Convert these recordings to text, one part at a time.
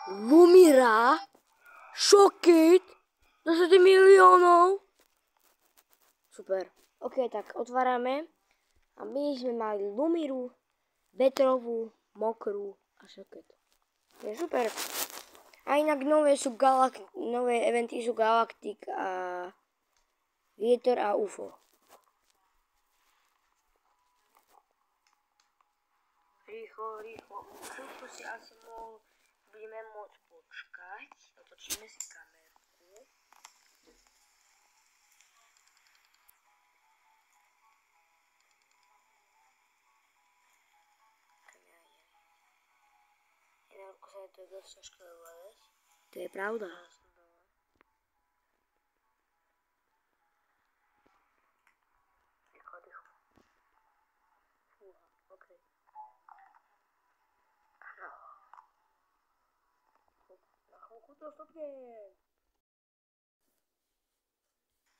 Lumira? Šokit? 10 miliónov? Super. OK, tak otvárame. A my sme mali Lumiru, vetrovú, mokrú a šokit. To je super. A inak nové eventy sú Galaktik a Vietor a UFO. Rýchlo. Chvíľku si asi budeme môcť počkať. Otočíme si kamerku. Ako sa to je dosť ťažké ovládať. To je pravda. Rýchlo. Fúha, OK. Áno. Na chvíľku to stopne.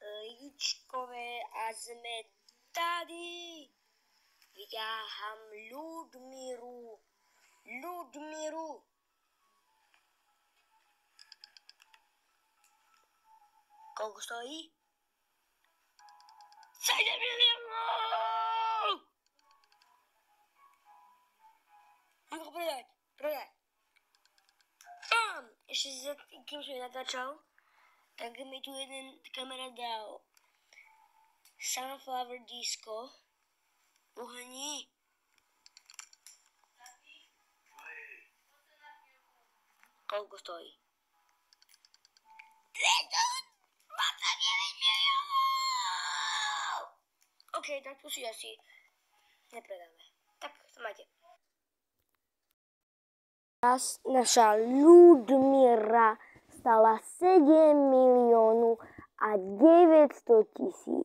Lidičkové a sme tady. Vyťahám Ludmiru. Koľko stojí? 7 miliónov! Ako predať. Ešte si kým som natáčal, tak mi tu jeden kamarát dal Sunflower Disco. Uhni. Koľko stojí? 229 miliónov! OK, tak tu si asi nepredáme. Tak, to máte. Naša Ludmira stala 7 miliónov a 900 000.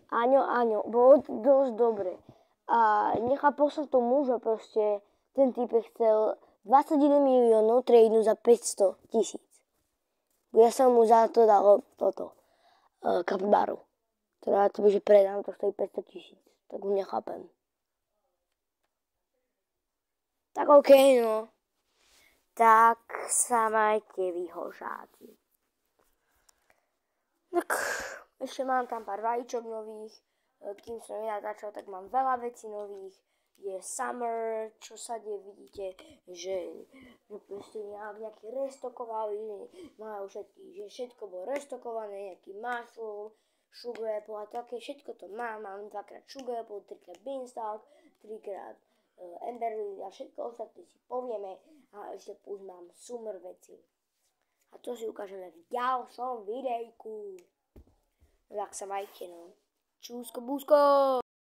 Áňo, bolo dosť dobre. A nechápal som tomu, že proste ten typ chcel 21 miliónov trade za 500 000. Ja som mu za to dal kapibaru. Teda to by, že predám, to stojí 500 000. Tak ho nechápem. Tak OK, no. Tak sa majte vyhožáci. Tak ešte mám tam pár vajíčok nových. Kým som nenatáčal, tak mám veľa vecí nových. Je summer, čo sa deje, vidíte, že proste nejaký restokovali, majú všetky, že všetko bolo restokované, nejaký mushroom, sugar apple a také, všetko to mám 2-krát sugar apple, 3-krát beanstalk, 3-krát amberlily a všetko ostatné si povieme a ešte plus mám summer veci. A to si ukážeme v ďalšom videjku. Tak sa majte, no. Čúsko, búsko!